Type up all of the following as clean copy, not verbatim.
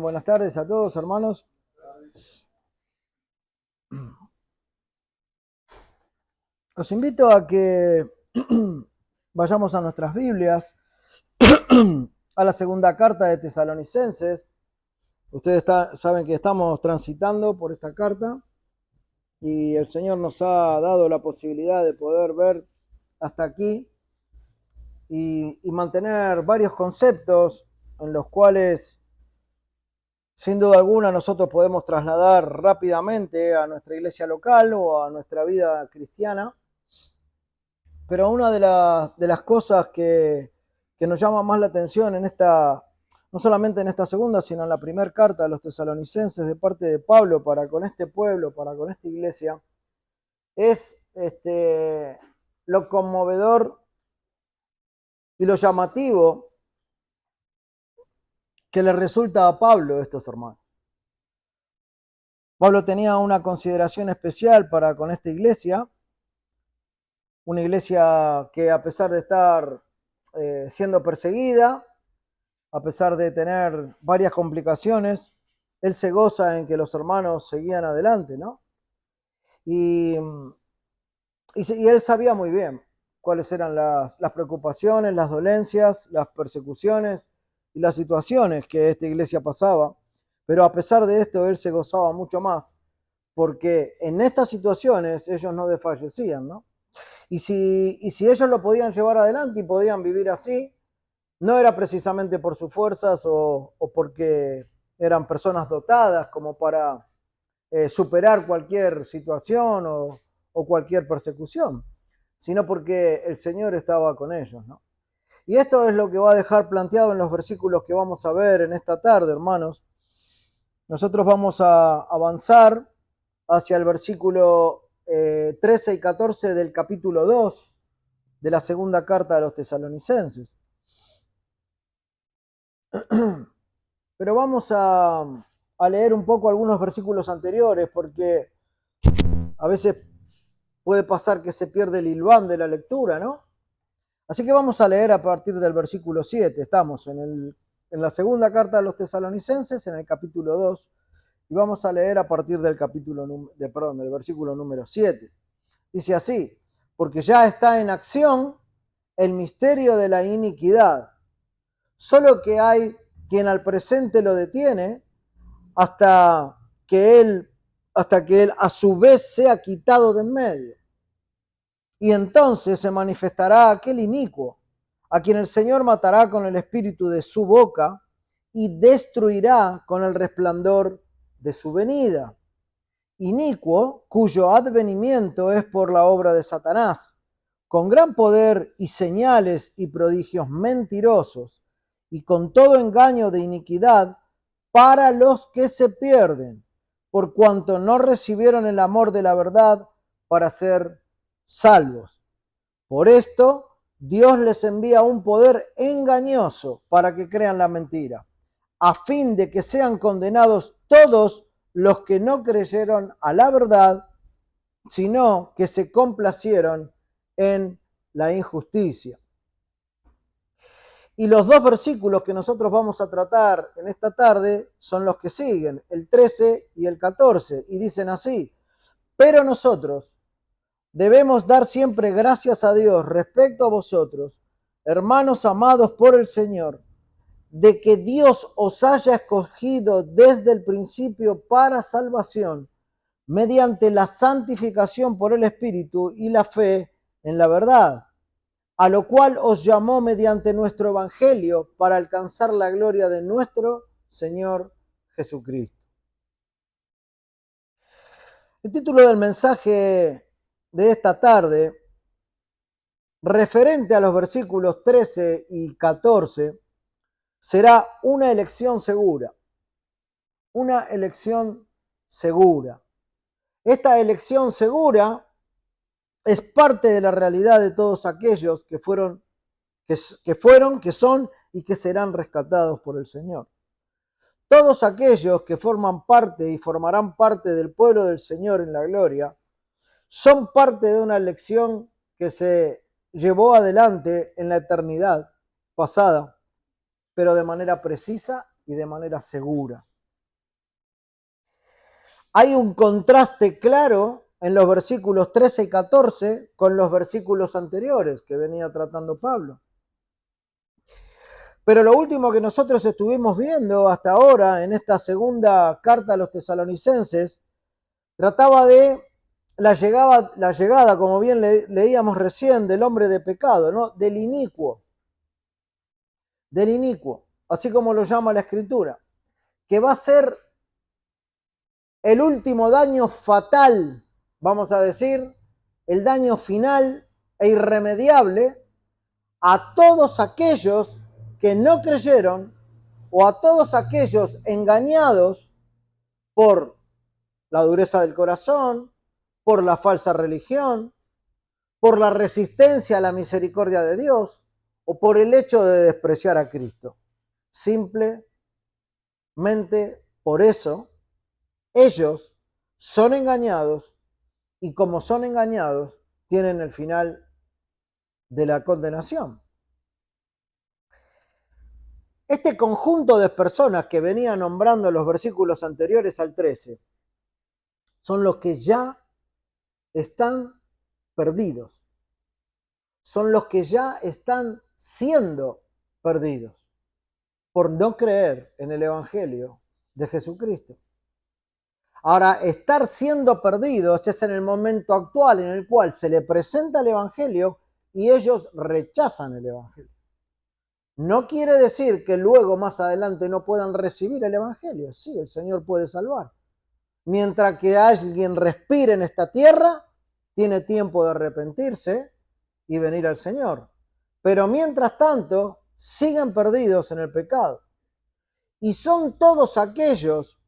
Buenas tardes a todos, hermanos. Os invito a que vayamos a nuestras Biblias, a la segunda carta de Tesalonicenses. Ustedes saben que estamos transitando por esta carta y el Señor nos ha dado la posibilidad de poder ver hasta aquí y mantener varios conceptos en los cuales, sin duda alguna, nosotros podemos trasladar rápidamente a nuestra iglesia local o a nuestra vida cristiana. Pero una de las cosas que nos llama más la atención en esta, no solamente en esta segunda, sino en la primera carta a los tesalonicenses de parte de Pablo para con este pueblo, para con esta iglesia, es lo conmovedor y lo llamativo que le resulta a Pablo estos hermanos. Pablo tenía una consideración especial para con esta iglesia, una iglesia que a pesar de estar siendo perseguida, a pesar de tener varias complicaciones, él se goza en que los hermanos seguían adelante, ¿no? Y él sabía muy bien cuáles eran las preocupaciones, las dolencias, las persecuciones y las situaciones que esta iglesia pasaba, pero a pesar de esto él se gozaba mucho más, porque en estas situaciones ellos no desfallecían, ¿no? Y si ellos lo podían llevar adelante y podían vivir así, no era precisamente por sus fuerzas o porque eran personas dotadas como para superar cualquier situación o cualquier persecución, sino porque el Señor estaba con ellos, ¿no? Y esto es lo que va a dejar planteado en los versículos que vamos a ver en esta tarde, hermanos. Nosotros vamos a avanzar hacia el versículo 13 y 14 del capítulo 2 de la segunda carta de los tesalonicenses. Pero vamos a leer un poco algunos versículos anteriores porque a veces puede pasar que se pierde el hilván de la lectura, ¿no? Así que vamos a leer a partir del versículo 7. Estamos en la segunda carta de los tesalonicenses, en el capítulo 2, y vamos a leer a partir del del versículo número 7. Dice así: porque ya está en acción el misterio de la iniquidad, solo que hay quien al presente lo detiene hasta que él a su vez sea quitado de en medio. Y entonces se manifestará aquel inicuo, a quien el Señor matará con el espíritu de su boca y destruirá con el resplandor de su venida. Inicuo, cuyo advenimiento es por la obra de Satanás, con gran poder y señales y prodigios mentirosos, y con todo engaño de iniquidad para los que se pierden, por cuanto no recibieron el amor de la verdad para ser salvos. Por esto, Dios les envía un poder engañoso para que crean la mentira, a fin de que sean condenados todos los que no creyeron a la verdad, sino que se complacieron en la injusticia. Y los dos versículos que nosotros vamos a tratar en esta tarde son los que siguen, el 13 y el 14, y dicen así: pero nosotros debemos dar siempre gracias a Dios respecto a vosotros, hermanos amados por el Señor, de que Dios os haya escogido desde el principio para salvación, mediante la santificación por el Espíritu y la fe en la verdad, a lo cual os llamó mediante nuestro Evangelio para alcanzar la gloria de nuestro Señor Jesucristo. El título del mensaje de esta tarde, referente a los versículos 13 y 14, será una elección segura. Una elección segura. Esta elección segura es parte de la realidad de todos aquellos que son y que serán rescatados por el Señor. Todos aquellos que forman parte y formarán parte del pueblo del Señor en la gloria son parte de una elección que se llevó adelante en la eternidad pasada, pero de manera precisa y de manera segura. Hay un contraste claro en los versículos 13 y 14 con los versículos anteriores que venía tratando Pablo. Pero lo último que nosotros estuvimos viendo hasta ahora en esta segunda carta a los tesalonicenses trataba de la llegada, como bien leíamos recién, del hombre de pecado, ¿no? Del inicuo, así como lo llama la Escritura, que va a ser el último daño fatal, vamos a decir, el daño final e irremediable a todos aquellos que no creyeron o a todos aquellos engañados por la dureza del corazón, por la falsa religión, por la resistencia a la misericordia de Dios o por el hecho de despreciar a Cristo. Simplemente por eso ellos son engañados y como son engañados tienen el final de la condenación. Este conjunto de personas que venía nombrando los versículos anteriores al 13 son los que ya están perdidos. Son los que ya están siendo perdidos por no creer en el Evangelio de Jesucristo. Ahora, estar siendo perdidos es en el momento actual en el cual se le presenta el Evangelio y ellos rechazan el Evangelio. No quiere decir que luego, más adelante, no puedan recibir el Evangelio. Sí, el Señor puede salvar. Mientras que alguien respire en esta tierra, tiene tiempo de arrepentirse y venir al Señor. Pero mientras tanto, siguen perdidos en el pecado. Y son todos aquellos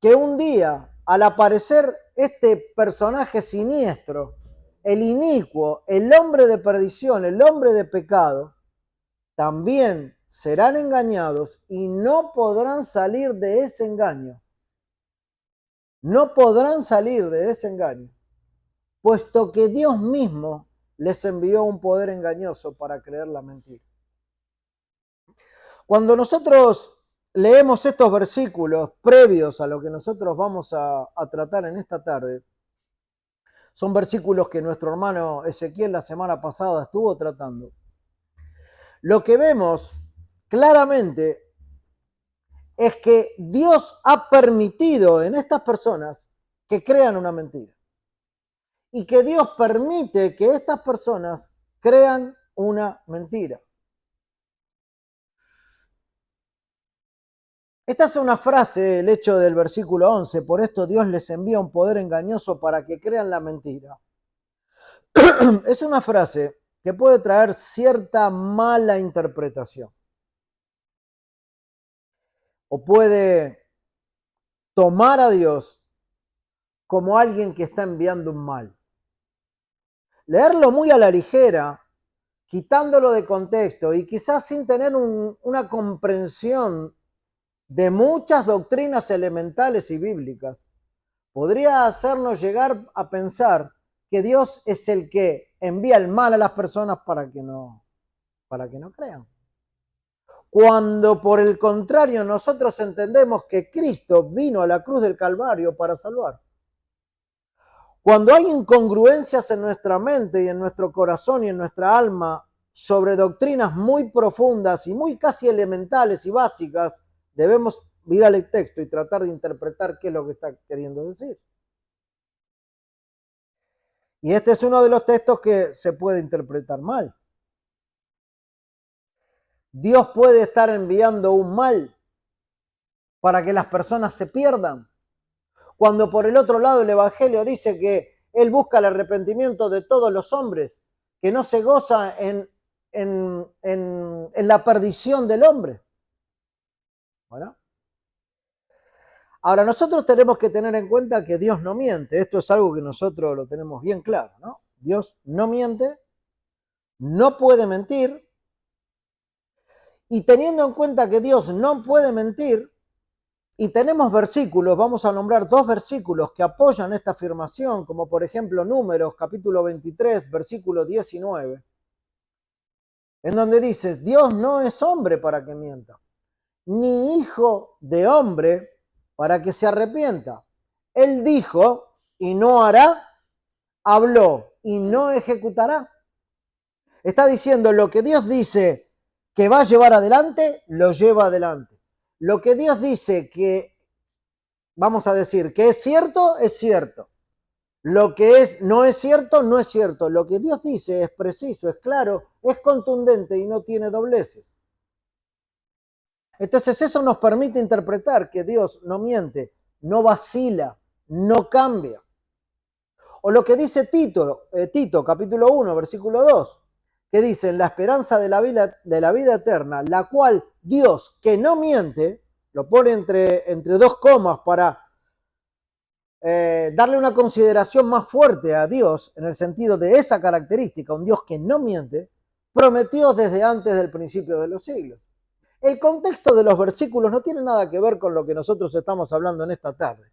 que un día, al aparecer este personaje siniestro, el inicuo, el hombre de perdición, el hombre de pecado, también serán engañados y no podrán salir de ese engaño. No podrán salir de ese engaño, puesto que Dios mismo les envió un poder engañoso para creer la mentira. Cuando nosotros leemos estos versículos previos a lo que nosotros vamos a tratar en esta tarde, son versículos que nuestro hermano Ezequiel la semana pasada estuvo tratando. Lo que vemos claramente es que Dios ha permitido en estas personas que crean una mentira. Y que Dios permite que estas personas crean una mentira. Esta es una frase, el hecho del versículo 11, por esto Dios les envía un poder engañoso para que crean la mentira. Es una frase que puede traer cierta mala interpretación. O puede tomar a Dios como alguien que está enviando un mal. Leerlo muy a la ligera, quitándolo de contexto y quizás sin tener una comprensión de muchas doctrinas elementales y bíblicas, podría hacernos llegar a pensar que Dios es el que envía el mal a las personas para que no crean. Cuando por el contrario nosotros entendemos que Cristo vino a la cruz del Calvario para salvar. Cuando hay incongruencias en nuestra mente y en nuestro corazón y en nuestra alma sobre doctrinas muy profundas y muy casi elementales y básicas, debemos mirar el texto y tratar de interpretar qué es lo que está queriendo decir. Y este es uno de los textos que se puede interpretar mal. Dios puede estar enviando un mal para que las personas se pierdan, cuando por el otro lado el Evangelio dice que Él busca el arrepentimiento de todos los hombres, que no se goza en la perdición del hombre. Bueno. Ahora, nosotros tenemos que tener en cuenta que Dios no miente. Esto es algo que nosotros lo tenemos bien claro, ¿no? Dios no miente, no puede mentir, y teniendo en cuenta que Dios no puede mentir, y tenemos versículos, vamos a nombrar dos versículos que apoyan esta afirmación, como por ejemplo Números, capítulo 23, versículo 19, en donde dice, Dios no es hombre para que mienta, ni hijo de hombre para que se arrepienta. Él dijo y no hará, habló y no ejecutará. Está diciendo lo que Dios dice que va a llevar adelante, lo lleva adelante. Lo que Dios dice que, vamos a decir, que es cierto, es cierto. Lo que no es cierto, no es cierto. Lo que Dios dice es preciso, es claro, es contundente y no tiene dobleces. Entonces eso nos permite interpretar que Dios no miente, no vacila, no cambia. O lo que dice Tito capítulo 1, versículo 2, que dice, la esperanza de la vida eterna, la cual Dios, que no miente, lo pone entre dos comas para darle una consideración más fuerte a Dios, en el sentido de esa característica, un Dios que no miente, prometió desde antes del principio de los siglos. El contexto de los versículos no tiene nada que ver con lo que nosotros estamos hablando en esta tarde.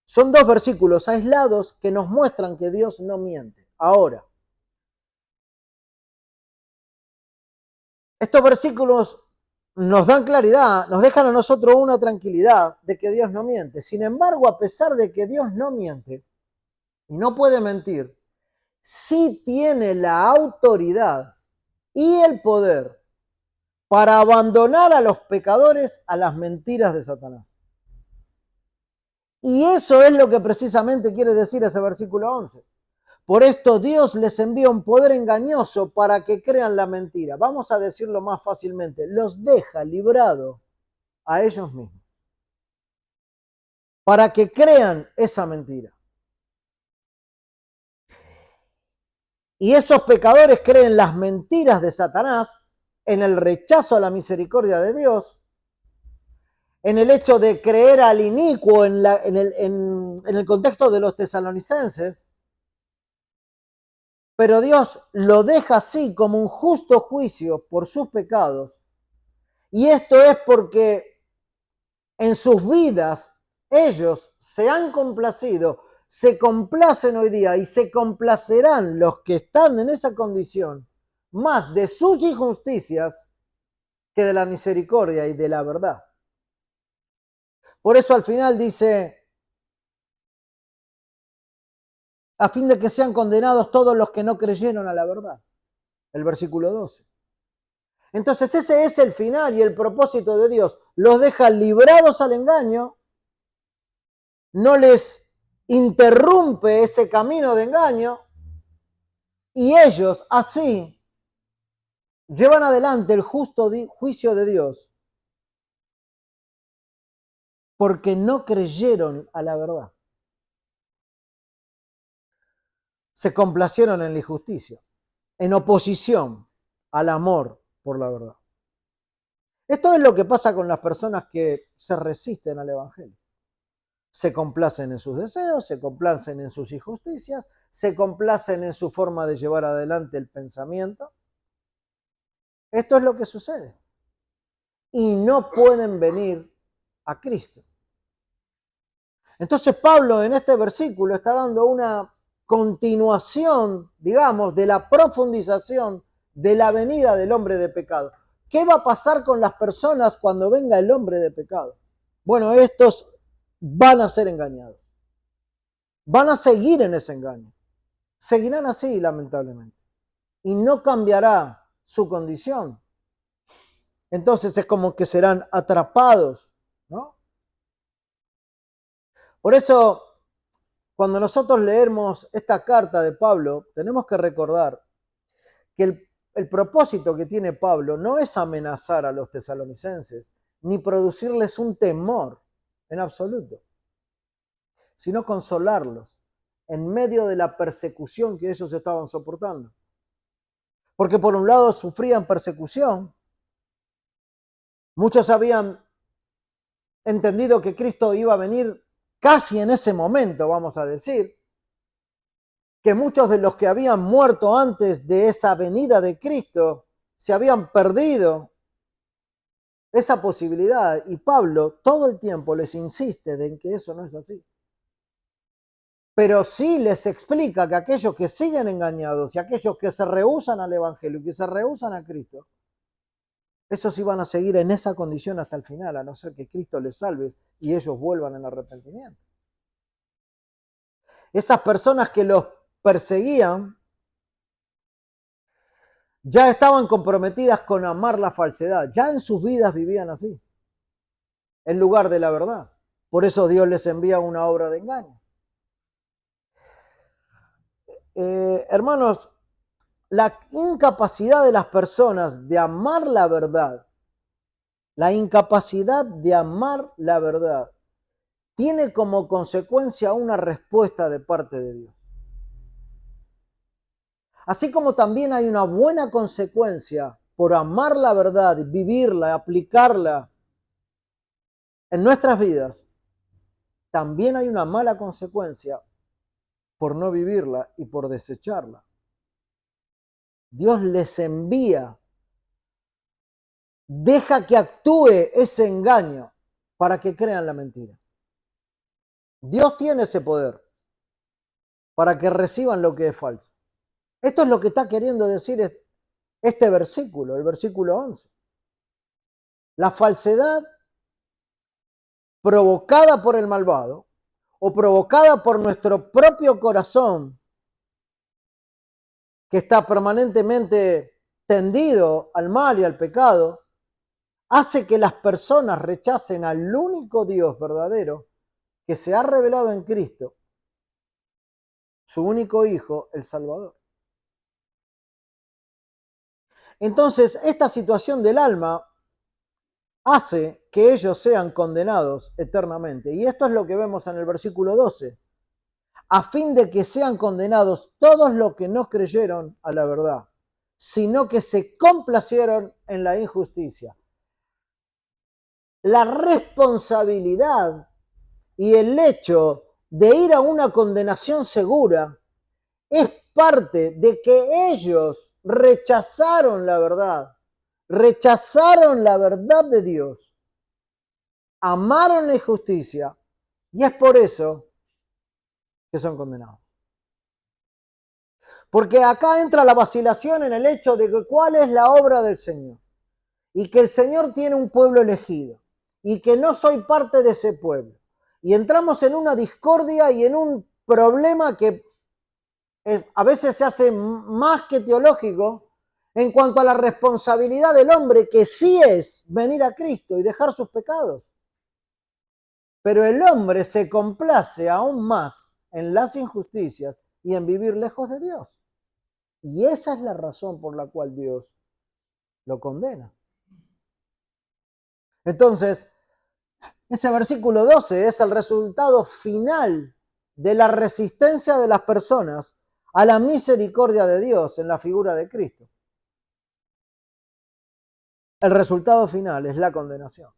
Son dos versículos aislados que nos muestran que Dios no miente. Ahora, estos versículos nos dan claridad, nos dejan a nosotros una tranquilidad de que Dios no miente. Sin embargo, a pesar de que Dios no miente y no puede mentir, sí tiene la autoridad y el poder para abandonar a los pecadores a las mentiras de Satanás. Y eso es lo que precisamente quiere decir ese versículo 11. Por esto Dios les envía un poder engañoso para que crean la mentira. Vamos a decirlo más fácilmente, los deja librados a ellos mismos. Para que crean esa mentira. Y esos pecadores creen las mentiras de Satanás, en el rechazo a la misericordia de Dios, en el hecho de creer al inicuo en el contexto de los tesalonicenses, pero Dios lo deja así como un justo juicio por sus pecados. Y esto es porque en sus vidas ellos se han complacido, se complacen hoy día y se complacerán los que están en esa condición más de sus injusticias que de la misericordia y de la verdad. Por eso al final dice, a fin de que sean condenados todos los que no creyeron a la verdad. El versículo 12. Entonces ese es el final y el propósito de Dios. Los deja librados al engaño, no les interrumpe ese camino de engaño y ellos así llevan adelante el justo juicio de Dios porque no creyeron a la verdad. Se complacieron en la injusticia, en oposición al amor por la verdad. Esto es lo que pasa con las personas que se resisten al Evangelio. Se complacen en sus deseos, se complacen en sus injusticias, se complacen en su forma de llevar adelante el pensamiento. Esto es lo que sucede. Y no pueden venir a Cristo. Entonces Pablo en este versículo está dando una continuación, digamos, de la profundización de la venida del hombre de pecado. ¿Qué va a pasar con las personas cuando venga el hombre de pecado? Bueno, estos van a ser engañados. Van a seguir en ese engaño. Seguirán así, lamentablemente. Y no cambiará su condición. Entonces es como que serán atrapados, ¿no? Por eso, cuando nosotros leemos esta carta de Pablo, tenemos que recordar que el propósito que tiene Pablo no es amenazar a los tesalonicenses, ni producirles un temor en absoluto, sino consolarlos en medio de la persecución que ellos estaban soportando. Porque por un lado sufrían persecución, muchos habían entendido que Cristo iba a venir casi en ese momento, vamos a decir, que muchos de los que habían muerto antes de esa venida de Cristo se habían perdido esa posibilidad. Y Pablo todo el tiempo les insiste en que eso no es así. Pero sí les explica que aquellos que siguen engañados y aquellos que se rehúsan al Evangelio y que se rehúsan a Cristo, esos iban a seguir en esa condición hasta el final, a no ser que Cristo les salve y ellos vuelvan en arrepentimiento. esas personas que los perseguían ya estaban comprometidas con amar la falsedad. Ya en sus vidas vivían así, en lugar de la verdad. Por eso Dios les envía una obra de engaño. Hermanos, la incapacidad de las personas de amar la verdad, la incapacidad de amar la verdad, tiene como consecuencia una respuesta de parte de Dios. Así como también hay una buena consecuencia por amar la verdad, vivirla, aplicarla en nuestras vidas, también hay una mala consecuencia por no vivirla y por desecharla. Dios les envía, deja que actúe ese engaño para que crean la mentira. Dios tiene ese poder para que reciban lo que es falso. Esto es lo que está queriendo decir este versículo, el versículo 11. La falsedad provocada por el malvado o provocada por nuestro propio corazón, que está permanentemente tendido al mal y al pecado, hace que las personas rechacen al único Dios verdadero que se ha revelado en Cristo, su único Hijo, el Salvador. Entonces, esta situación del alma hace que ellos sean condenados eternamente. Y esto es lo que vemos en el versículo 12. A fin de que sean condenados todos los que no creyeron a la verdad, sino que se complacieron en la injusticia. La responsabilidad y el hecho de ir a una condenación segura es parte de que ellos rechazaron la verdad de Dios, amaron la injusticia y es por eso que son condenados. Porque acá entra la vacilación en el hecho de que cuál es la obra del Señor y que el Señor tiene un pueblo elegido y que no soy parte de ese pueblo. Y entramos en una discordia y en un problema que a veces se hace más que teológico en cuanto a la responsabilidad del hombre, que sí es venir a Cristo y dejar sus pecados. Pero el hombre se complace aún más en las injusticias y en vivir lejos de Dios. Y esa es la razón por la cual Dios lo condena. Entonces, ese versículo 12 es el resultado final de la resistencia de las personas a la misericordia de Dios en la figura de Cristo. El resultado final es la condenación.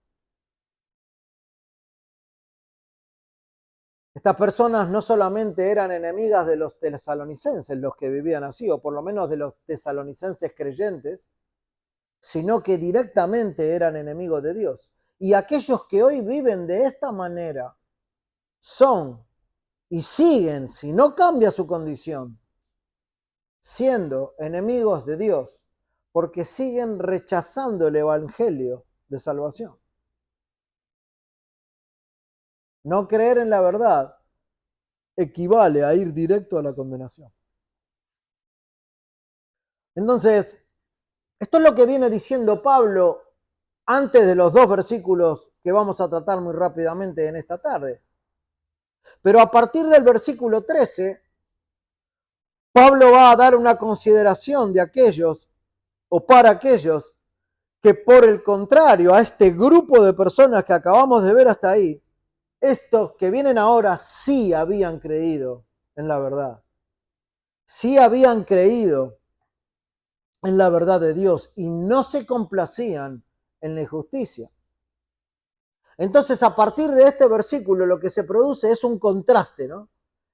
Estas personas no solamente eran enemigas de los tesalonicenses, los que vivían así, o por lo menos de los tesalonicenses creyentes, sino que directamente eran enemigos de Dios. Y aquellos que hoy viven de esta manera son y siguen, si no cambia su condición, siendo enemigos de Dios, porque siguen rechazando el evangelio de salvación. No creer en la verdad equivale a ir directo a la condenación. Entonces, esto es lo que viene diciendo Pablo antes de los dos versículos que vamos a tratar muy rápidamente en esta tarde. Pero a partir del versículo 13, Pablo va a dar una consideración de aquellos, o para aquellos, que por el contrario a este grupo de personas que acabamos de ver hasta ahí, estos que vienen ahora sí habían creído en la verdad. Sí habían creído en la verdad de Dios y no se complacían en la injusticia. Entonces, a partir de este versículo, lo que se produce es un contraste, ¿no?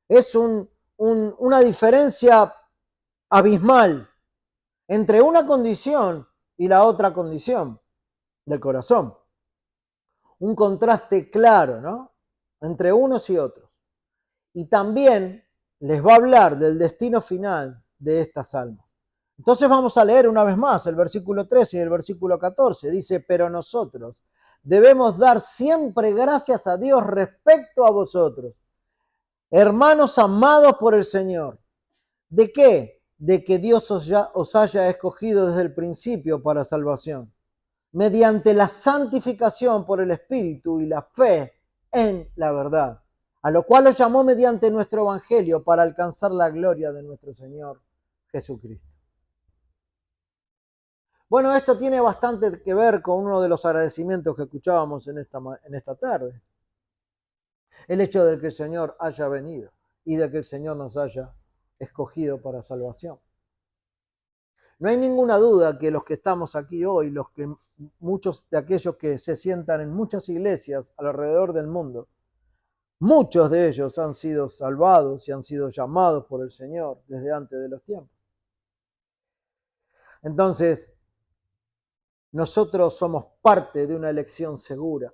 Es una diferencia abismal entre una condición y la otra condición del corazón. Un contraste claro, ¿no? Entre unos y otros. Y también les va a hablar del destino final de estas almas. Entonces vamos a leer una vez más el versículo 13 y el versículo 14. Dice, pero nosotros debemos dar siempre gracias a Dios respecto a vosotros. Hermanos amados por el Señor. ¿De qué? De que Dios os haya escogido desde el principio para salvación, mediante la santificación por el Espíritu y la fe en la verdad, a lo cual os llamó mediante nuestro Evangelio para alcanzar la gloria de nuestro Señor Jesucristo. Bueno, esto tiene bastante que ver con uno de los agradecimientos que escuchábamos en esta tarde. El hecho de que el Señor haya venido y de que el Señor nos haya escogido para salvación. No hay ninguna duda que los que estamos aquí hoy, muchos de aquellos que se sientan en muchas iglesias alrededor del mundo, muchos de ellos han sido salvados y han sido llamados por el Señor desde antes de los tiempos. Entonces, nosotros somos parte de una elección segura.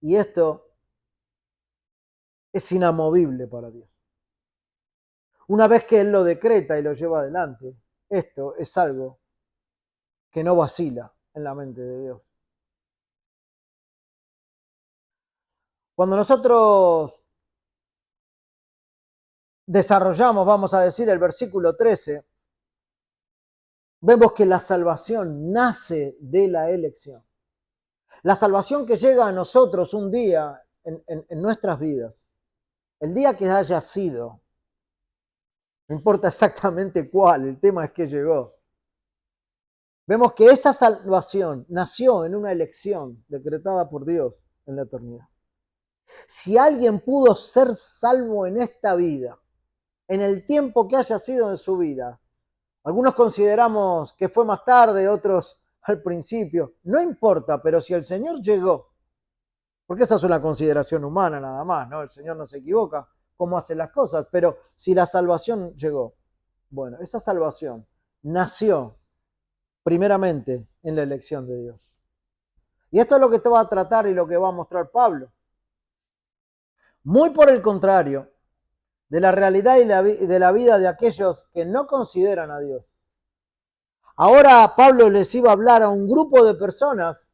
Y esto es inamovible para Dios. Una vez que Él lo decreta y lo lleva adelante, esto es algo que no vacila en la mente de Dios. Cuando nosotros desarrollamos, vamos a decir, el versículo 13, vemos que la salvación nace de la elección. La salvación que llega a nosotros un día en nuestras vidas, el día que haya sido, no importa exactamente cuál, el tema es que llegó. Vemos que esa salvación nació en una elección decretada por Dios en la eternidad. Si alguien pudo ser salvo en esta vida, en el tiempo que haya sido en su vida, algunos consideramos que fue más tarde, otros al principio, no importa, pero si el Señor llegó, porque esa es una consideración humana nada más, ¿no? El Señor no se equivoca cómo hace las cosas, pero si la salvación llegó, bueno, esa salvación nació primeramente en la elección de Dios. Y esto es lo que te va a tratar y lo que va a mostrar Pablo. Muy por el contrario de la realidad y de la vida de aquellos que no consideran a Dios. Ahora Pablo les iba a hablar a un grupo de personas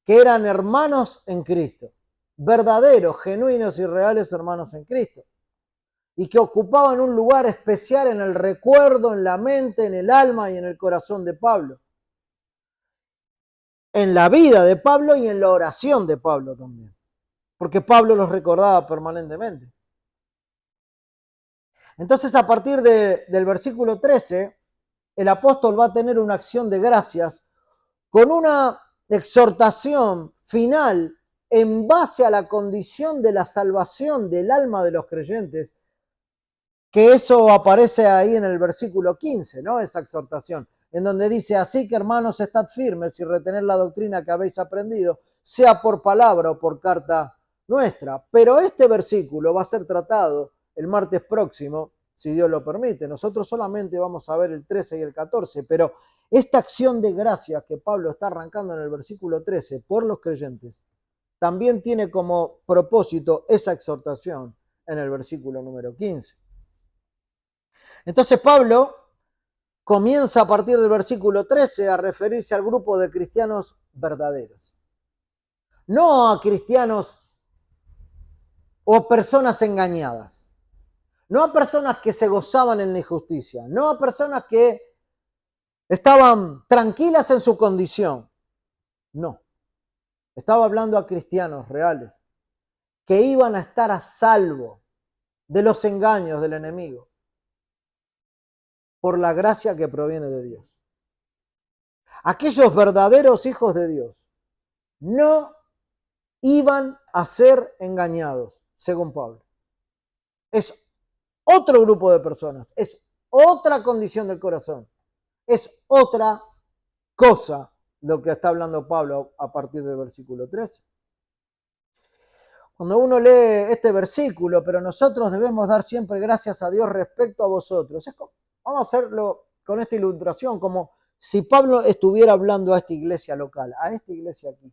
que eran hermanos en Cristo, verdaderos, genuinos y reales hermanos en Cristo, y que ocupaban un lugar especial en el recuerdo, en la mente, en el alma y en el corazón de Pablo, en la vida de Pablo y en la oración de Pablo también, porque Pablo los recordaba permanentemente. Entonces, a partir del versículo 13, el apóstol va a tener una acción de gracias con una exhortación final en base a la condición de la salvación del alma de los creyentes, que eso aparece ahí en el versículo 15, ¿no? Esa exhortación, en donde dice, así que hermanos, estad firmes y retened la doctrina que habéis aprendido, sea por palabra o por carta nuestra. Pero este versículo va a ser tratado el martes próximo, si Dios lo permite. Nosotros solamente vamos a ver el 13 y el 14, pero esta acción de gracia que Pablo está arrancando en el versículo 13 por los creyentes, también tiene como propósito esa exhortación en el versículo número 15. Entonces Pablo comienza a partir del versículo 13 a referirse al grupo de cristianos verdaderos. No a cristianos o personas engañadas. No a personas que se gozaban en la injusticia. No a personas que estaban tranquilas en su condición. No. Estaba hablando a cristianos reales que iban a estar a salvo de los engaños del enemigo por la gracia que proviene de Dios. Aquellos verdaderos hijos de Dios no iban a ser engañados, según Pablo. Es otro grupo de personas, es otra condición del corazón, es otra cosa lo que está hablando Pablo a partir del versículo 13. Cuando uno lee este versículo, pero nosotros debemos dar siempre gracias a Dios respecto a vosotros. Vamos a hacerlo con esta ilustración, como si Pablo estuviera hablando a esta iglesia local, a esta iglesia aquí.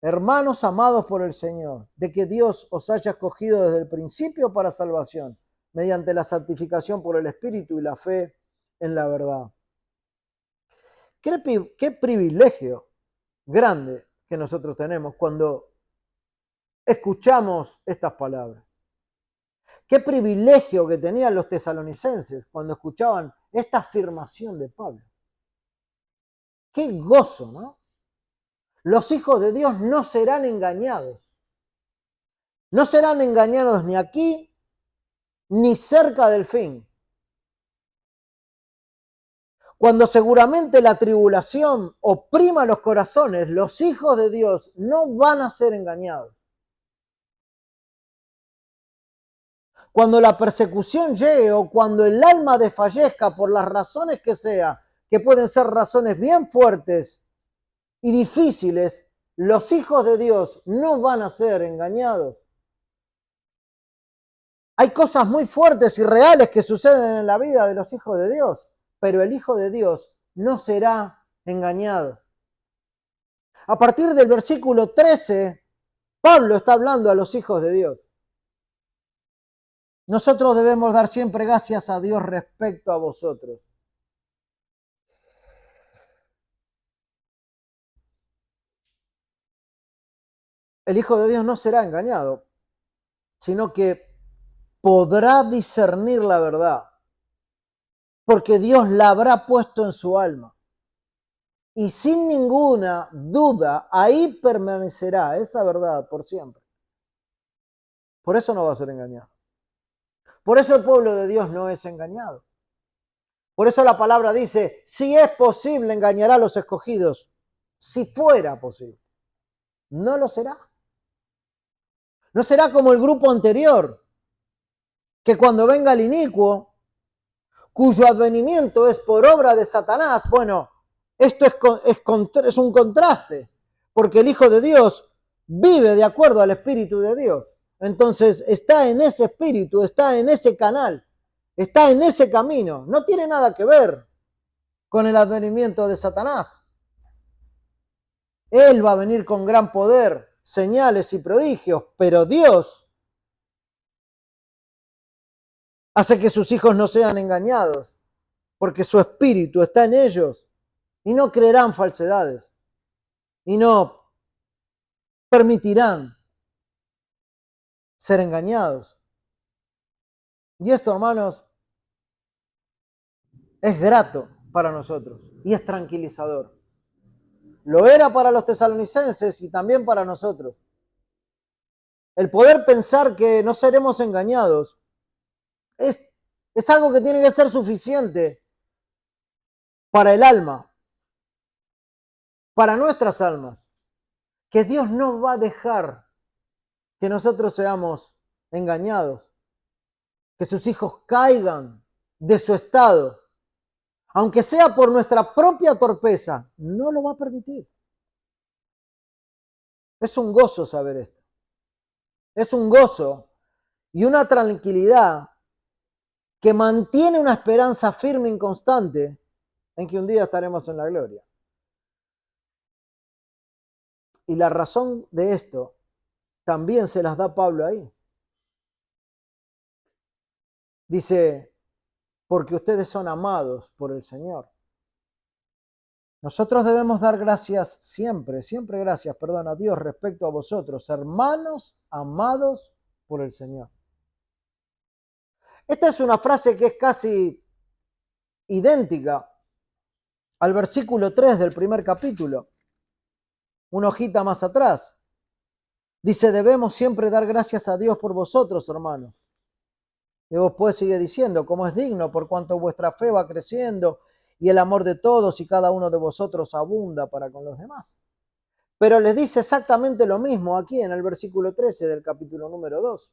Hermanos amados por el Señor, de que Dios os haya escogido desde el principio para salvación, mediante la santificación por el Espíritu y la fe en la verdad. Qué privilegio grande que nosotros tenemos cuando escuchamos estas palabras. Qué privilegio que tenían los tesalonicenses cuando escuchaban esta afirmación de Pablo. Qué gozo, ¿no? Los hijos de Dios no serán engañados. No serán engañados ni aquí, ni cerca del fin. Cuando seguramente la tribulación oprima los corazones, los hijos de Dios no van a ser engañados. Cuando la persecución llegue o cuando el alma desfallezca por las razones que sea, que pueden ser razones bien fuertes y difíciles, los hijos de Dios no van a ser engañados. Hay cosas muy fuertes y reales que suceden en la vida de los hijos de Dios, pero el Hijo de Dios no será engañado. A partir del versículo 13, Pablo está hablando a los hijos de Dios. Nosotros debemos dar siempre gracias a Dios respecto a vosotros. El Hijo de Dios no será engañado, sino que podrá discernir la verdad, porque Dios la habrá puesto en su alma. Y sin ninguna duda, ahí permanecerá esa verdad por siempre. Por eso no va a ser engañado. Por eso el pueblo de Dios no es engañado. Por eso la palabra dice, si es posible, engañará a los escogidos. Si fuera posible. No lo será. No será como el grupo anterior, que cuando venga el inicuo, cuyo advenimiento es por obra de Satanás, bueno, esto es un contraste, porque el Hijo de Dios vive de acuerdo al Espíritu de Dios. Entonces está en ese espíritu, está en ese canal, está en ese camino. No tiene nada que ver con el advenimiento de Satanás. Él va a venir con gran poder, señales y prodigios, pero Dios hace que sus hijos no sean engañados, porque su espíritu está en ellos y no creerán falsedades y no permitirán ser engañados. Y esto, hermanos, es grato para nosotros y es tranquilizador. Lo era para los tesalonicenses y también para nosotros. El poder pensar que no seremos engañados es algo que tiene que ser suficiente para el alma, para nuestras almas, que Dios no va a dejar que nosotros seamos engañados, que sus hijos caigan de su estado, aunque sea por nuestra propia torpeza, no lo va a permitir. Es un gozo saber esto. Es un gozo y una tranquilidad que mantiene una esperanza firme y constante en que un día estaremos en la gloria. Y la razón de esto también se las da Pablo ahí. Dice, porque ustedes son amados por el Señor. Nosotros debemos dar gracias siempre gracias, a Dios respecto a vosotros, hermanos amados por el Señor. Esta es una frase que es casi idéntica al versículo 3 del primer capítulo. Una hojita más atrás. Dice, debemos siempre dar gracias a Dios por vosotros, hermanos. Y después sigue diciendo, como es digno, por cuanto vuestra fe va creciendo y el amor de todos y cada uno de vosotros abunda para con los demás. Pero les dice exactamente lo mismo aquí en el versículo 13 del capítulo número 2.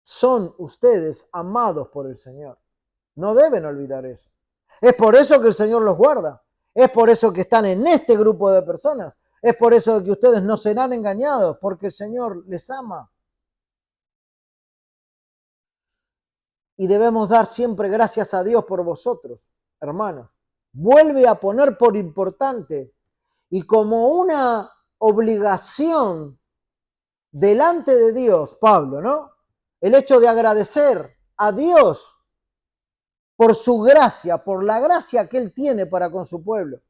Son ustedes amados por el Señor. No deben olvidar eso. Es por eso que el Señor los guarda. Es por eso que están en este grupo de personas. Es por eso que ustedes no serán engañados, porque el Señor les ama. Y debemos dar siempre gracias a Dios por vosotros, hermanos. Vuelve a poner por importante y como una obligación delante de Dios, Pablo, ¿no? El hecho de agradecer a Dios por su gracia, por la gracia que Él tiene para con su pueblo.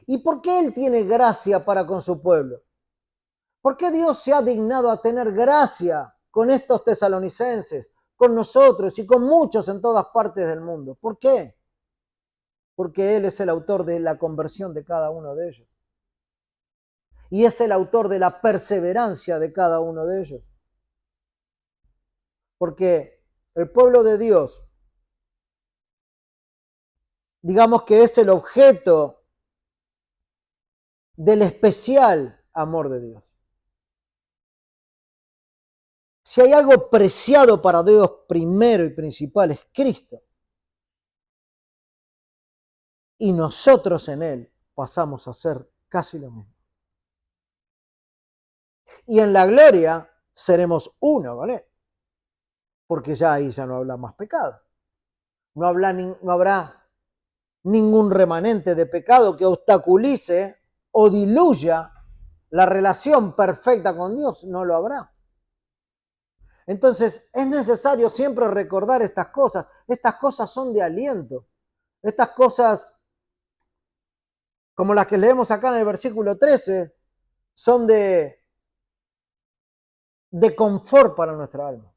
¿Y por qué Él tiene gracia para con su pueblo? ¿Por qué Dios se ha dignado a tener gracia con estos tesalonicenses, con nosotros y con muchos en todas partes del mundo? ¿Por qué? Porque Él es el autor de la conversión de cada uno de ellos. Y es el autor de la perseverancia de cada uno de ellos. Porque el pueblo de Dios, digamos que es el objeto del especial amor de Dios. Si hay algo preciado para Dios primero y principal es Cristo. Y nosotros en Él pasamos a ser casi lo mismo. Y en la gloria seremos uno con Él. Porque ya ahí ya no habrá más pecado. No habrá ningún remanente de pecado que obstaculice o diluya la relación perfecta con Dios. No lo habrá. Entonces es necesario siempre recordar estas cosas. Estas cosas son de aliento. Estas cosas, como las que leemos acá en el versículo 13, son de confort para nuestra alma.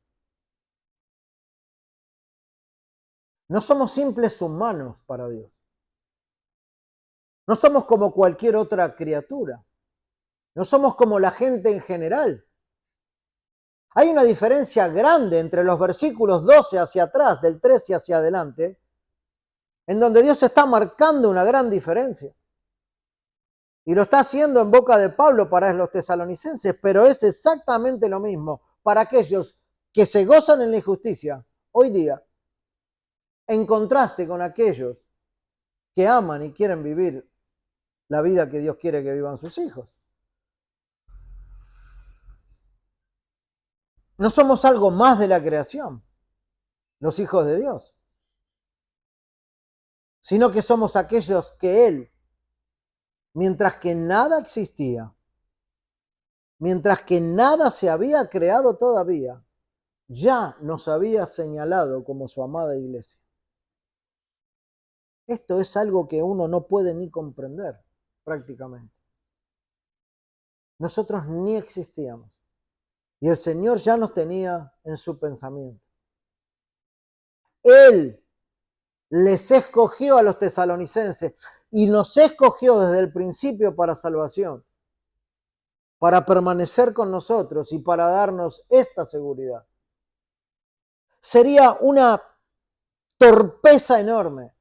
No somos simples humanos para Dios. No somos como cualquier otra criatura. No somos como la gente en general. Hay una diferencia grande entre los versículos 12 hacia atrás, del 13 hacia adelante, en donde Dios está marcando una gran diferencia. Y lo está haciendo en boca de Pablo para los tesalonicenses, pero es exactamente lo mismo para aquellos que se gozan en la injusticia hoy día, en contraste con aquellos que aman y quieren vivir la vida que Dios quiere que vivan sus hijos. No somos algo más de la creación, los hijos de Dios, sino que somos aquellos que Él, mientras que nada existía, mientras que nada se había creado todavía, ya nos había señalado como su amada iglesia. Esto es algo que uno no puede ni comprender prácticamente. Nosotros ni existíamos y el Señor ya nos tenía en su pensamiento. Él les escogió a los tesalonicenses y nos escogió desde el principio para salvación, para permanecer con nosotros y para darnos esta seguridad. Sería una torpeza enorme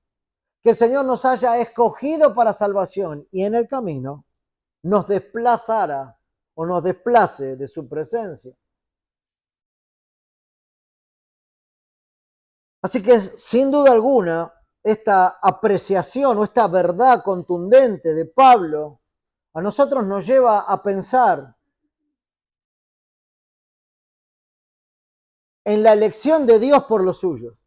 que el Señor nos haya escogido para salvación y en el camino nos desplazara o nos desplace de su presencia. Así que sin duda alguna, esta apreciación o esta verdad contundente de Pablo a nosotros nos lleva a pensar en la elección de Dios por los suyos.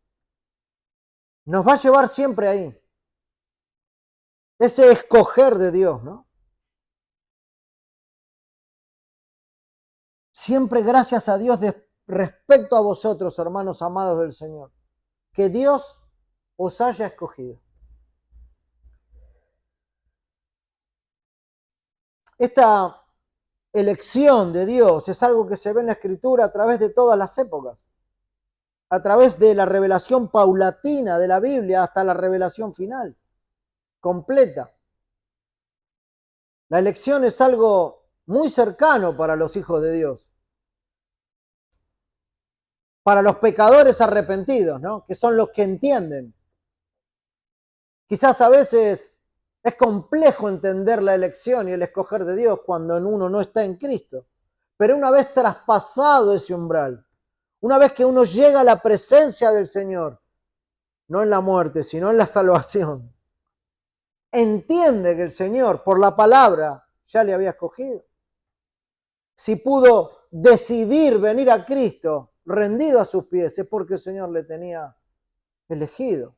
Nos va a llevar siempre ahí. Ese escoger de Dios, ¿no? Siempre gracias a Dios respecto a vosotros, hermanos amados del Señor, que Dios os haya escogido. Esta elección de Dios es algo que se ve en la Escritura a través de todas las épocas, a través de la revelación paulatina de la Biblia hasta la revelación final, completa. La elección es algo muy cercano para los hijos de Dios, para los pecadores arrepentidos, ¿no? Que son los que entienden. Quizás a veces es complejo entender la elección y el escoger de Dios cuando en uno no está en Cristo, pero una vez traspasado ese umbral, una vez que uno llega a la presencia del Señor, no en la muerte, sino en la salvación, entiende que el Señor, por la palabra, ya le había escogido. Si pudo decidir venir a Cristo rendido a sus pies, es porque el Señor le tenía elegido.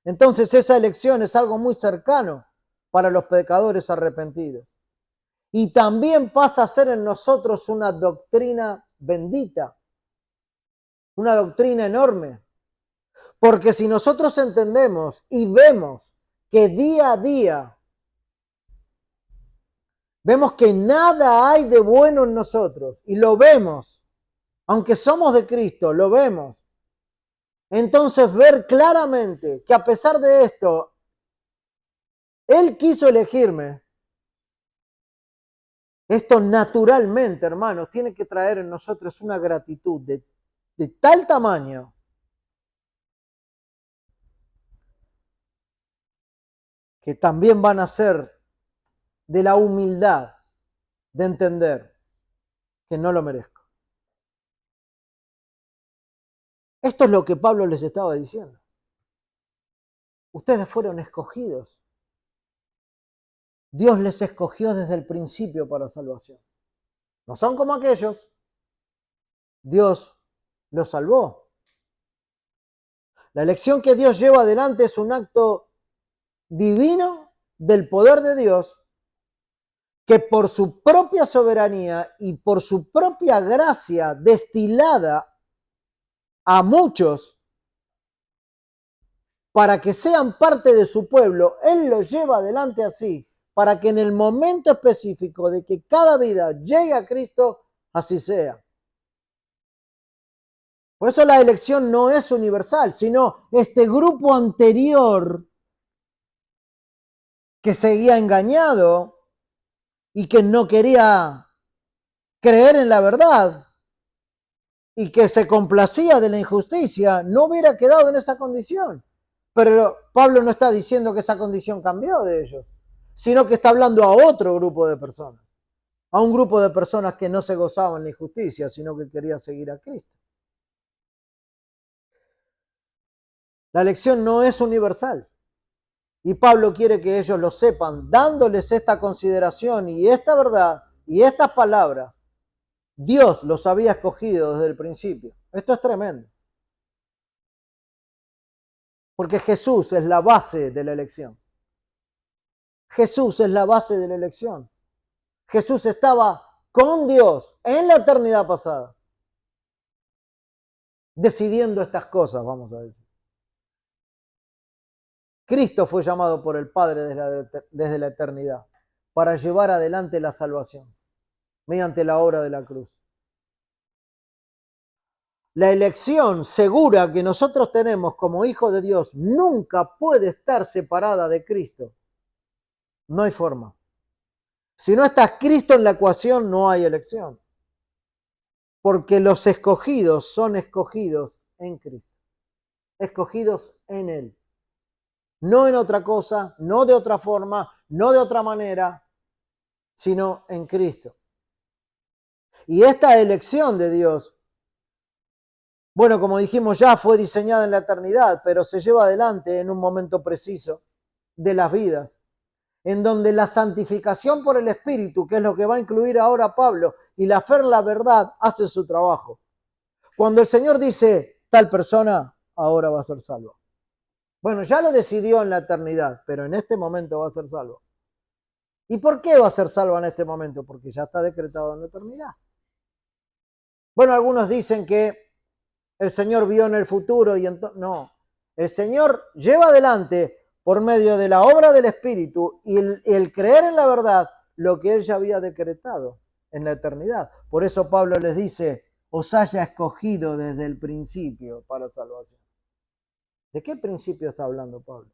Entonces esa elección es algo muy cercano para los pecadores arrepentidos. Y también pasa a ser en nosotros una doctrina bendita, una doctrina enorme. Porque si nosotros entendemos y vemos que día a día Vemos que nada hay de bueno en nosotros y lo vemos. Aunque somos de Cristo, lo vemos. Entonces ver claramente que a pesar de esto, Él quiso elegirme. Esto naturalmente, hermanos, tiene que traer en nosotros una gratitud de tal tamaño que también van a ser de la humildad de entender que no lo merezco. Esto es lo que Pablo les estaba diciendo. Ustedes fueron escogidos. Dios les escogió desde el principio para salvación. No son como aquellos. Dios los salvó. La elección que Dios lleva adelante es un acto divino del poder de Dios que por su propia soberanía y por su propia gracia destilada a muchos para que sean parte de su pueblo, Él los lleva adelante así, para que en el momento específico de que cada vida llegue a Cristo, así sea. Por eso la elección no es universal, sino este grupo anterior que seguía engañado y que no quería creer en la verdad y que se complacía de la injusticia, no hubiera quedado en esa condición. Pero Pablo no está diciendo que esa condición cambió de ellos, sino que está hablando a otro grupo de personas, a un grupo de personas que no se gozaban la injusticia, sino que quería seguir a Cristo. La elección no es universal. Y Pablo quiere que ellos lo sepan, dándoles esta consideración y esta verdad y estas palabras. Dios los había escogido desde el principio. Esto es tremendo. Porque Jesús es la base de la elección. Jesús es la base de la elección. Jesús estaba con Dios en la eternidad pasada, decidiendo estas cosas, vamos a decir. Cristo fue llamado por el Padre desde la eternidad para llevar adelante la salvación mediante la obra de la cruz. La elección segura que nosotros tenemos como hijos de Dios nunca puede estar separada de Cristo. No hay forma. Si no está Cristo en la ecuación, no hay elección. Porque los escogidos son escogidos en Cristo. Escogidos en Él. No en otra cosa, no de otra forma, no de otra manera, sino en Cristo. Y esta elección de Dios, bueno, como dijimos ya, fue diseñada en la eternidad, pero se lleva adelante en un momento preciso de las vidas, en donde la santificación por el Espíritu, que es lo que va a incluir ahora Pablo, y la fe en la verdad, hace su trabajo. Cuando el Señor dice, tal persona ahora va a ser salvo. Bueno, ya lo decidió en la eternidad, pero en este momento va a ser salvo. ¿Y por qué va a ser salvo en este momento? Porque ya está decretado en la eternidad. Bueno, algunos dicen que el Señor vio en el futuro y entonces no. El Señor lleva adelante por medio de la obra del Espíritu y el creer en la verdad lo que Él ya había decretado en la eternidad. Por eso Pablo les dice, os haya escogido desde el principio para salvación. ¿De qué principio está hablando Pablo?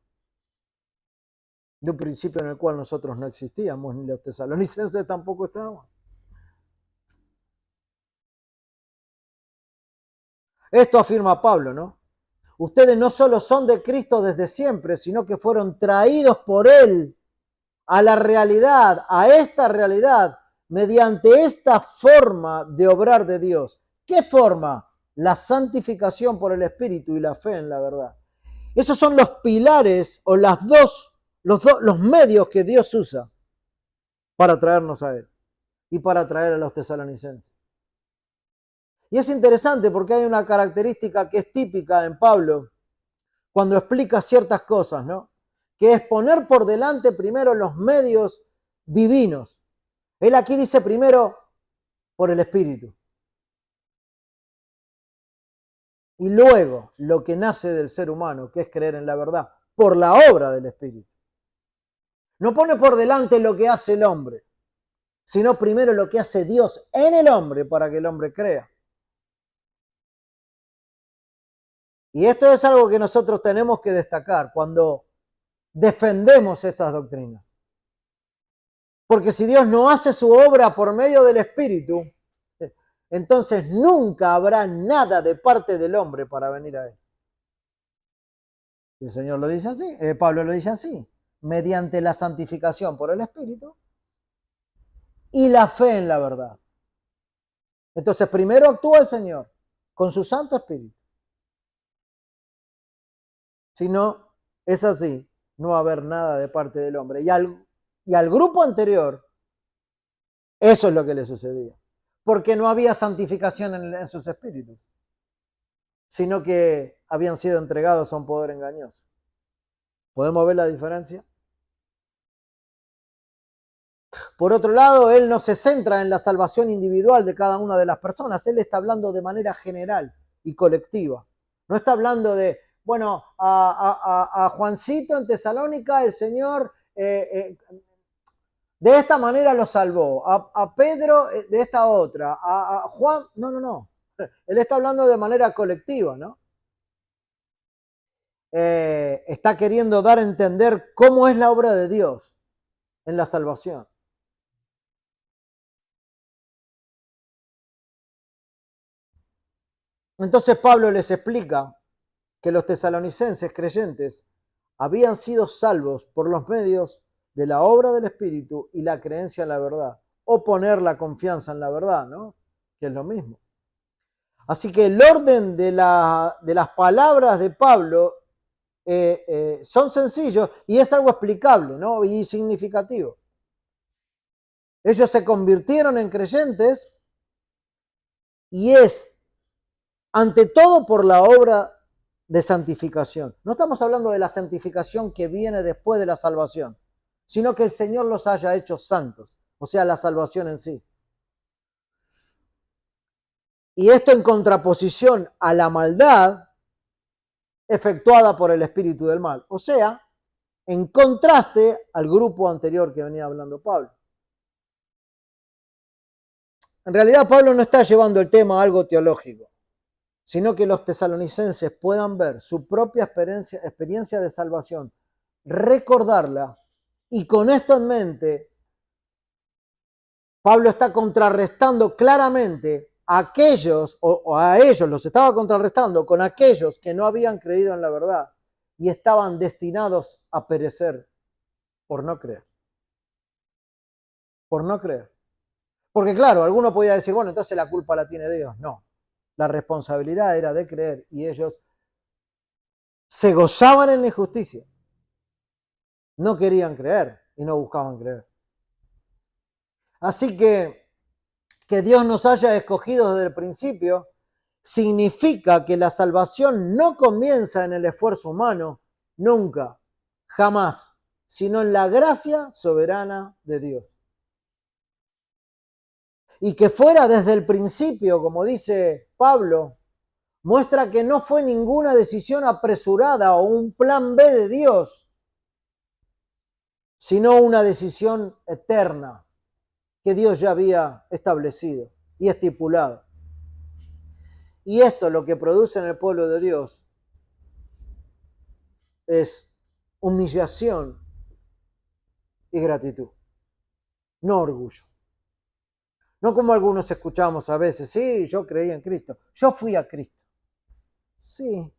De un principio en el cual nosotros no existíamos, ni los tesalonicenses tampoco estaban. Esto afirma Pablo, ¿no? Ustedes no solo son de Cristo desde siempre, sino que fueron traídos por Él a la realidad, a esta realidad, mediante esta forma de obrar de Dios. ¿Qué forma? La santificación por el Espíritu y la fe en la verdad. Esos son los pilares o los medios que Dios usa para traernos a Él y para traer a los tesalonicenses. Y es interesante porque hay una característica que es típica en Pablo cuando explica ciertas cosas, ¿no? Que es poner por delante primero los medios divinos. Él aquí dice primero por el Espíritu. Y luego lo que nace del ser humano, que es creer en la verdad, por la obra del Espíritu. No pone por delante lo que hace el hombre, sino primero lo que hace Dios en el hombre para que el hombre crea. Y esto es algo que nosotros tenemos que destacar cuando defendemos estas doctrinas. Porque si Dios no hace su obra por medio del Espíritu, entonces nunca habrá nada de parte del hombre para venir a Él. El Señor lo dice así, Pablo lo dice así, mediante la santificación por el Espíritu y la fe en la verdad. Entonces primero actúa el Señor con su Santo Espíritu. Si no es así, no va a haber nada de parte del hombre. Y al grupo anterior, eso es lo que le sucedía. Porque no había santificación en sus espíritus, sino que habían sido entregados a un poder engañoso. ¿Podemos ver la diferencia? Por otro lado, él no se centra en la salvación individual de cada una de las personas. Él está hablando de manera general y colectiva. No está hablando de, bueno, a Juancito en Tesalónica el Señor de esta manera lo salvó, a Pedro de esta otra, a Juan, no. Él está hablando de manera colectiva, ¿no? Está queriendo dar a entender cómo es la obra de Dios en la salvación. Entonces Pablo les explica que los tesalonicenses creyentes habían sido salvos por los medios de la obra del Espíritu y la creencia en la verdad, o poner la confianza en la verdad, ¿no? Que es lo mismo. Así que el orden de las palabras de Pablo son sencillos y es algo explicable, ¿no? Y significativo. Ellos se convirtieron en creyentes y es ante todo por la obra de santificación. No estamos hablando de la santificación que viene después de la salvación, sino que el Señor los haya hecho santos, o sea, la salvación en sí. Y esto en contraposición a la maldad efectuada por el espíritu del mal, o sea, en contraste al grupo anterior que venía hablando Pablo. En realidad Pablo no está llevando el tema a algo teológico, sino que los tesalonicenses puedan ver su propia experiencia de salvación, recordarla, y con esto en mente, Pablo está contrarrestando claramente a aquellos, o a ellos los estaba contrarrestando con aquellos que no habían creído en la verdad y estaban destinados a perecer por no creer. Por no creer. Porque claro, alguno podía decir, bueno, entonces la culpa la tiene Dios. No, la responsabilidad era de creer y ellos se gozaban en la injusticia. No querían creer y no buscaban creer. Así que Dios nos haya escogido desde el principio significa que la salvación no comienza en el esfuerzo humano, nunca, jamás, sino en la gracia soberana de Dios. Y que fuera desde el principio, como dice Pablo, muestra que no fue ninguna decisión apresurada o un plan B de Dios, sino una decisión eterna que Dios ya había establecido y estipulado. Y esto lo que produce en el pueblo de Dios es humillación y gratitud, no orgullo. No como algunos escuchamos a veces, sí, yo creí en Cristo, yo fui a Cristo. Sí,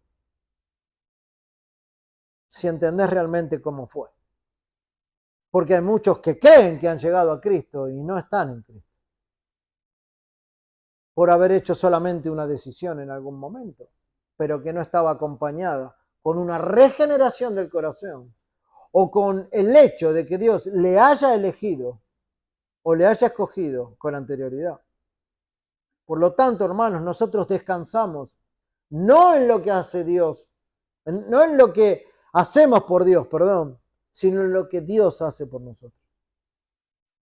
si entendés realmente cómo fue. Porque hay muchos que creen que han llegado a Cristo y no están en Cristo. Por haber hecho solamente una decisión en algún momento, pero que no estaba acompañada con una regeneración del corazón o con el hecho de que Dios le haya elegido o le haya escogido con anterioridad. Por lo tanto, hermanos, nosotros descansamos no en lo que hace Dios, no en lo que hacemos por Dios, perdón, sino en lo que Dios hace por nosotros.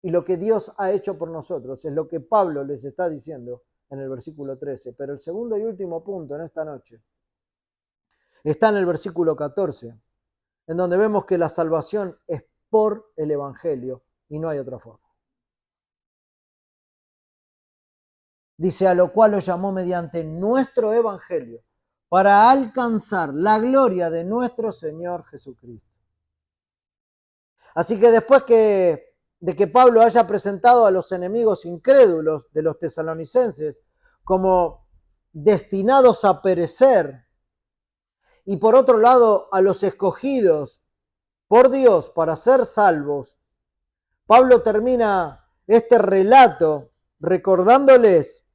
Y lo que Dios ha hecho por nosotros es lo que Pablo les está diciendo en el versículo 13. Pero el segundo y último punto en esta noche está en el versículo 14, en donde vemos que la salvación es por el Evangelio y no hay otra forma. dice, a lo cual os llamó mediante nuestro evangelio, para alcanzar la gloria de nuestro Señor Jesucristo. Así que después de que Pablo haya presentado a los enemigos incrédulos de los tesalonicenses como destinados a perecer, y por otro lado a los escogidos por Dios para ser salvos, Pablo termina este relato recordándoles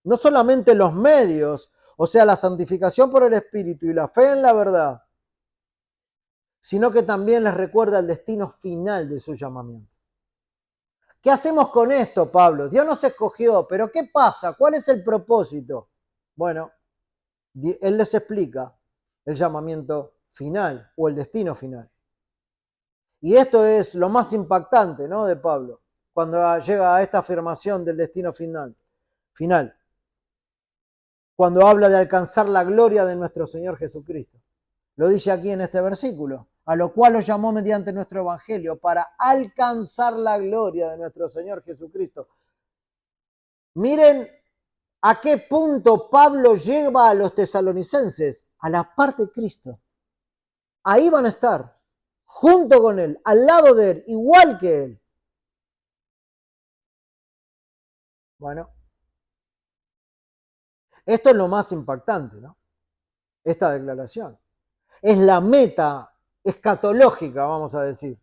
no solamente los medios, o sea, la santificación por el Espíritu y la fe en la verdad, sino que también les recuerda el destino final de su llamamiento. ¿Qué hacemos con esto, Pablo? Dios nos escogió, pero ¿qué pasa? ¿Cuál es el propósito? Bueno, él les explica el llamamiento final o el destino final. Y esto es lo más impactante, ¿no?, de Pablo, cuando llega a esta afirmación del destino final. Cuando habla de alcanzar la gloria de nuestro Señor Jesucristo. Lo dice aquí en este versículo, a lo cual os llamó mediante nuestro evangelio para alcanzar la gloria de nuestro Señor Jesucristo. Miren a qué punto Pablo lleva a los tesalonicenses, a la par de Cristo. Ahí van a estar, junto con Él, al lado de Él, igual que Él. Bueno, esto es lo más impactante, ¿no? Esta declaración. Es la meta escatológica, vamos a decir,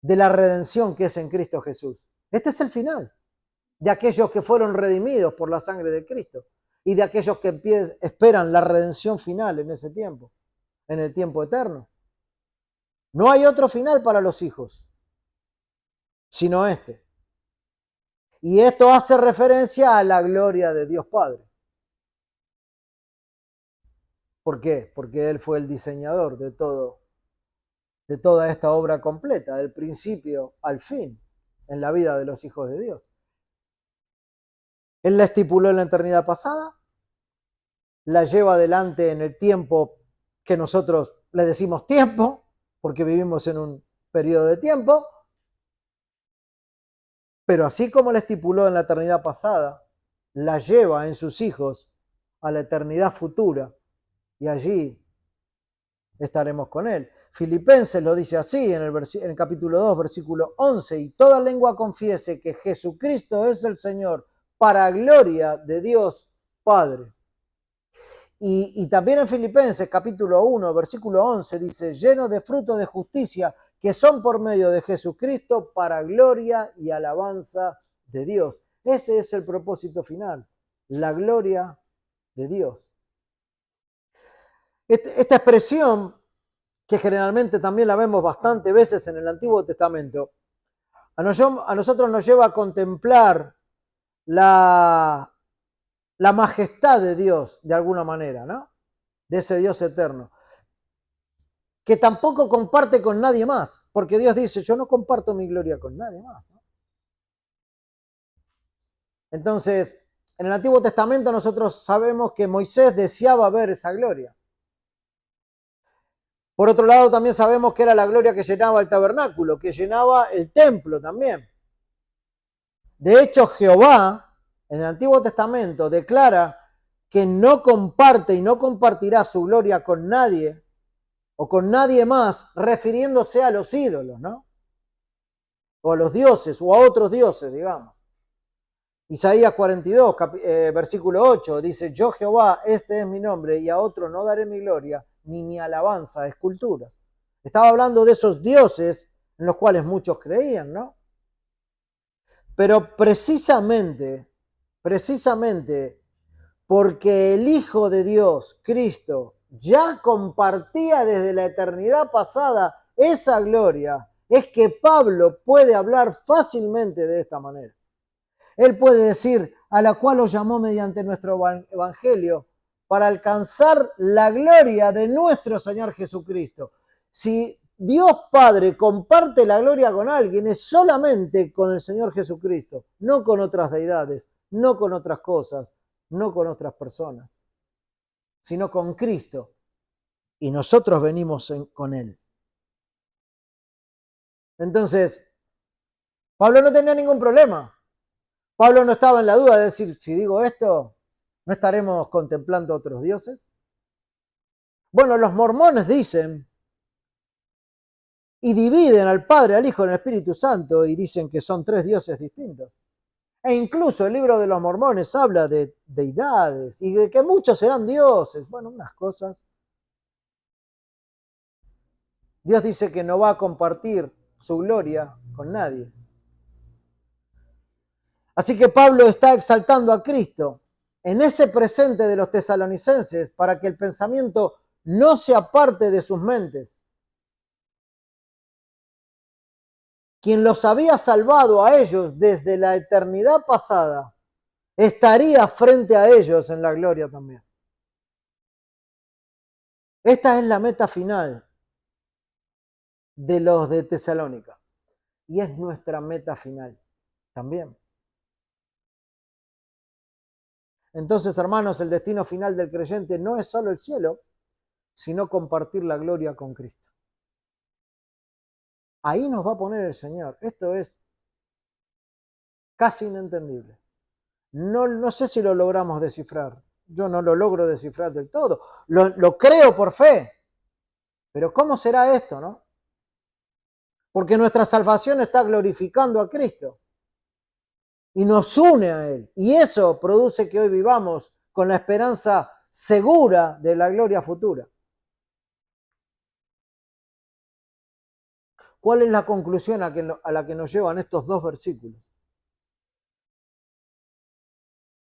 de la redención que es en Cristo Jesús. Este es el final de aquellos que fueron redimidos por la sangre de Cristo y de aquellos que esperan la redención final en ese tiempo, en el tiempo eterno. No hay otro final para los hijos, sino este. Y esto hace referencia a la gloria de Dios Padre. ¿Por qué? Porque Él fue el diseñador de toda esta obra completa, del principio al fin, en la vida de los hijos de Dios. Él la estipuló en la eternidad pasada, la lleva adelante en el tiempo que nosotros le decimos tiempo, porque vivimos en un periodo de tiempo, pero así como la estipuló en la eternidad pasada, la lleva en sus hijos a la eternidad futura, y allí estaremos con Él. Filipenses lo dice así en el capítulo 2, versículo 11, y toda lengua confiese que Jesucristo es el Señor, para gloria de Dios Padre. Y también en Filipenses capítulo 1, versículo 11 dice, lleno de frutos de justicia que son por medio de Jesucristo para gloria y alabanza de Dios. Ese es el propósito final, la gloria de Dios. Esta expresión, que generalmente también la vemos bastantes veces en el Antiguo Testamento, a nosotros nos lleva a contemplar la majestad de Dios de alguna manera, ¿no? De ese Dios eterno, que tampoco comparte con nadie más, porque Dios dice, yo no comparto mi gloria con nadie más, ¿no? Entonces, en el Antiguo Testamento nosotros sabemos que Moisés deseaba ver esa gloria. Por otro lado, también sabemos que era la gloria que llenaba el tabernáculo, que llenaba el templo también. De hecho, Jehová, en el Antiguo Testamento, declara que no comparte y no compartirá su gloria con nadie o con nadie más, refiriéndose a los ídolos, ¿no? O a los dioses, o a otros dioses, digamos. Isaías 42, versículo 8, dice, yo Jehová, este es mi nombre, y a otro no daré mi gloria, ni mi alabanza a esculturas. Estaba hablando de esos dioses en los cuales muchos creían, ¿no? Pero precisamente, porque el Hijo de Dios, Cristo, ya compartía desde la eternidad pasada esa gloria, es que Pablo puede hablar fácilmente de esta manera. Él puede decir, a la cual os llamó mediante nuestro evangelio, para alcanzar la gloria de nuestro Señor Jesucristo. Si Dios Padre comparte la gloria con alguien, es solamente con el Señor Jesucristo, no con otras deidades, no con otras cosas, no con otras personas, sino con Cristo. Y nosotros venimos con Él. Entonces, Pablo no tenía ningún problema Pablo no estaba en la duda de decir, si digo esto, ¿no estaremos contemplando otros dioses? Bueno, los mormones dicen y dividen al Padre, al Hijo y al Espíritu Santo y dicen que son tres dioses distintos. E incluso el libro de los mormones habla de deidades y de que muchos serán dioses. Bueno, unas cosas. Dios dice que no va a compartir su gloria con nadie. Así que Pablo está exaltando a Cristo en ese presente de los tesalonicenses para que el pensamiento no se aparte de sus mentes. Quien los había salvado a ellos desde la eternidad pasada, estaría frente a ellos en la gloria también. Esta es la meta final de los de Tesalónica y es nuestra meta final también. Entonces, hermanos, el destino final del creyente no es solo el cielo, sino compartir la gloria con Cristo. Ahí nos va a poner el Señor. Esto es casi inentendible. No sé si lo logramos descifrar. Yo no lo logro descifrar del todo. Lo creo por fe. Pero ¿cómo será esto, no? Porque nuestra salvación está glorificando a Cristo y nos une a Él. Y eso produce que hoy vivamos con la esperanza segura de la gloria futura. ¿Cuál es la conclusión a la que nos llevan estos dos versículos?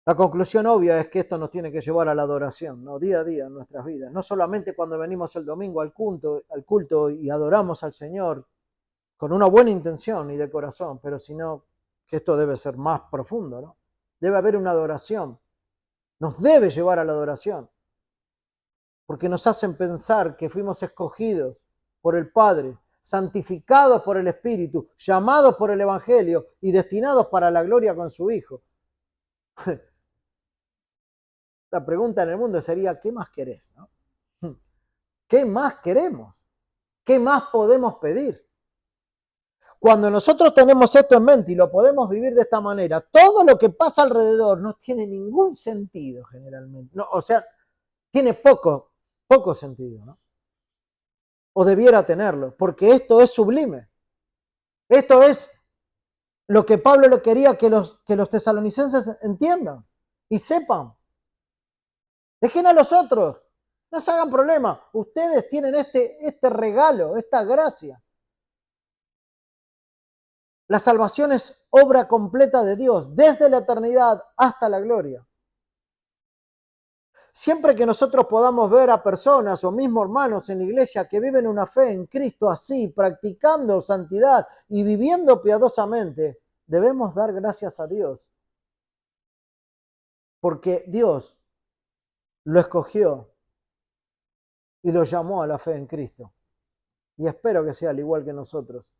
La conclusión obvia es que esto nos tiene que llevar a la adoración, ¿no? Día a día en nuestras vidas. No solamente cuando venimos el domingo al culto y adoramos al Señor con una buena intención y de corazón, pero sino que esto debe ser más profundo, ¿no? Debe haber una adoración. Nos debe llevar a la adoración, porque nos hacen pensar que fuimos escogidos por el Padre, santificados por el Espíritu, llamados por el Evangelio y destinados para la gloria con su Hijo. La pregunta en el mundo sería, ¿qué más querés, no? ¿Qué más queremos? ¿Qué más podemos pedir? Cuando nosotros tenemos esto en mente y lo podemos vivir de esta manera, todo lo que pasa alrededor no tiene ningún sentido generalmente. No, o sea, tiene poco sentido, ¿no? O debiera tenerlo, porque esto es sublime. Esto es lo que Pablo le quería que los tesalonicenses entiendan y sepan. Dejen a los otros, no se hagan problema. Ustedes tienen este regalo, esta gracia. La salvación es obra completa de Dios, desde la eternidad hasta la gloria. Siempre que nosotros podamos ver a personas o mismos hermanos en la iglesia que viven una fe en Cristo así, practicando santidad y viviendo piadosamente, debemos dar gracias a Dios. Porque Dios lo escogió y lo llamó a la fe en Cristo. Y espero que sea al igual que nosotros.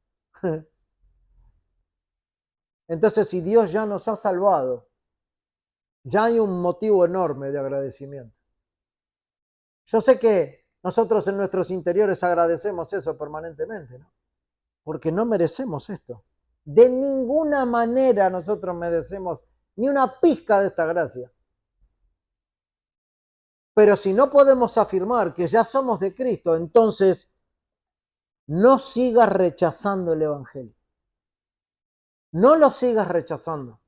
Entonces, si Dios ya nos ha salvado, ya hay un motivo enorme de agradecimiento. Yo sé que nosotros en nuestros interiores agradecemos eso permanentemente, ¿no? Porque no merecemos esto. De ninguna manera nosotros merecemos ni una pizca de esta gracia. Pero si no podemos afirmar que ya somos de Cristo, entonces no sigas rechazando el Evangelio. No lo sigas rechazando.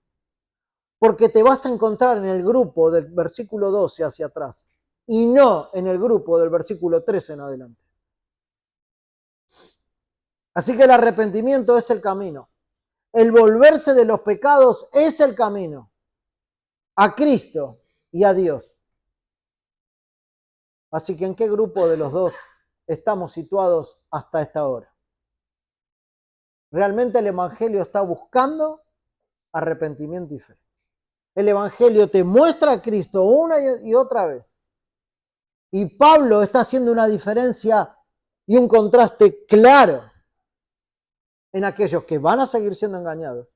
Porque te vas a encontrar en el grupo del versículo 12 hacia atrás y no en el grupo del versículo 13 en adelante. Así que el arrepentimiento es el camino. El volverse de los pecados es el camino a Cristo y a Dios. Así que ¿en qué grupo de los dos estamos situados hasta esta hora? Realmente el Evangelio está buscando arrepentimiento y fe. El Evangelio te muestra a Cristo una y otra vez. Y Pablo está haciendo una diferencia y un contraste claro en aquellos que van a seguir siendo engañados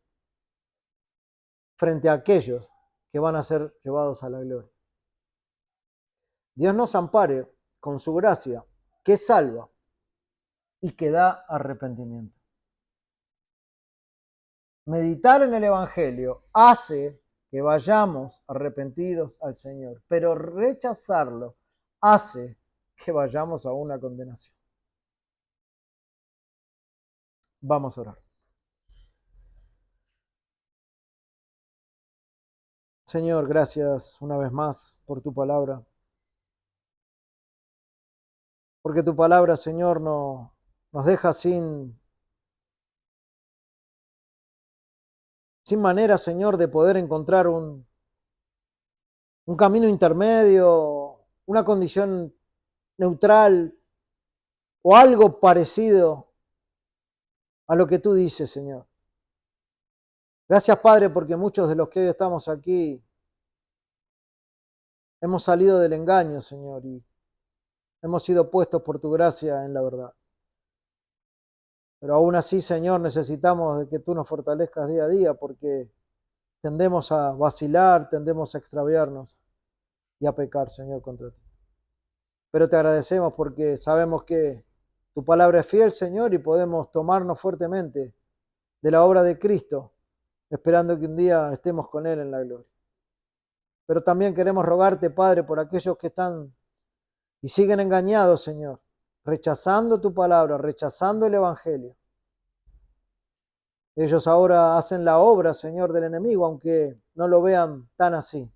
frente a aquellos que van a ser llevados a la gloria. Dios nos ampare con su gracia, que salva y que da arrepentimiento. Meditar en el Evangelio hace que vayamos arrepentidos al Señor, pero rechazarlo hace que vayamos a una condenación. Vamos a orar. Señor, gracias una vez más por tu palabra. Porque tu palabra, Señor, no, nos deja sin manera, Señor, de poder encontrar un camino intermedio, una condición neutral o algo parecido a lo que tú dices, Señor. Gracias, Padre, porque muchos de los que hoy estamos aquí hemos salido del engaño, Señor, y hemos sido puestos por tu gracia en la verdad. Pero aún así, Señor, necesitamos de que tú nos fortalezcas día a día porque tendemos a vacilar, tendemos a extraviarnos y a pecar, Señor, contra ti. Pero te agradecemos porque sabemos que tu palabra es fiel, Señor, y podemos tomarnos fuertemente de la obra de Cristo, esperando que un día estemos con Él en la gloria. Pero también queremos rogarte, Padre, por aquellos que están y siguen engañados, Señor, rechazando tu palabra, rechazando el Evangelio. Ellos ahora hacen la obra, Señor, del enemigo, aunque no lo vean tan así.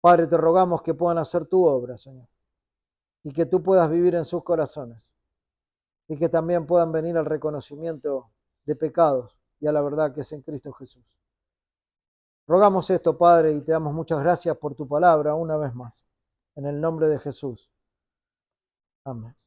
Padre, te rogamos que puedan hacer tu obra, Señor, y que tú puedas vivir en sus corazones, y que también puedan venir al reconocimiento de pecados y a la verdad que es en Cristo Jesús. Rogamos esto, Padre, y te damos muchas gracias por tu palabra una vez más. En el nombre de Jesús. Amén.